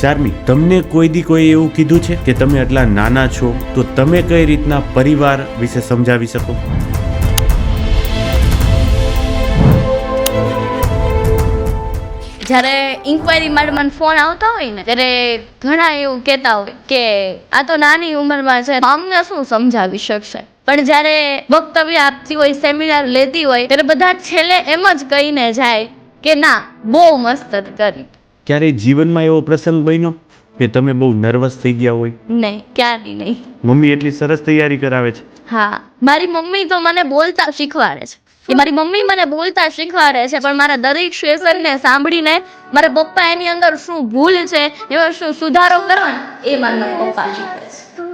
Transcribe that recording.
ચાર્મી, તમને કોઈ દી કોઈ એવું કીધું છે કે તમે આટલા નાના છો તો તમે કઈ રીતના પરિવાર વિશે સમજાવી શકો? જ્યારે ઇન્ક્વાયરી માટે મને ફોન આવતા હોય ને ત્યારે ઘણા એવું કહેતા હોય કે આ તો નાની ઉંમરમાં છે, અમને શું સમજાવી શકશે. પણ જ્યારે વક્તવ્ય આપતી હોય, સેમિનાર લેતી હોય, ત્યારે બધા છેલ્લે એમ જ કહીને જાય કે ના, બહુ મસ્ત કરી. ક્યારેય જીવનમાં એવો પ્રસંગ બન્યો કે તમે બહુ નર્વસ થઈ ગયા હોય? નહીં, ક્યાંય નહીં. મમ્મી એટલી સરસ તૈયારી કરાવે છે. હા, મારી મમ્મી તો મને બોલતા શીખવાડે છે. મારી મમ્મી મને બોલતા શીખવાડે છે, પણ મારા દરેક સેશનને સાંભળીને મારા પપ્પા એની અંદર શું ભૂલ છે, એમાં શું સુધારો કરવાનો, એ મારા પપ્પા શીખવે છે.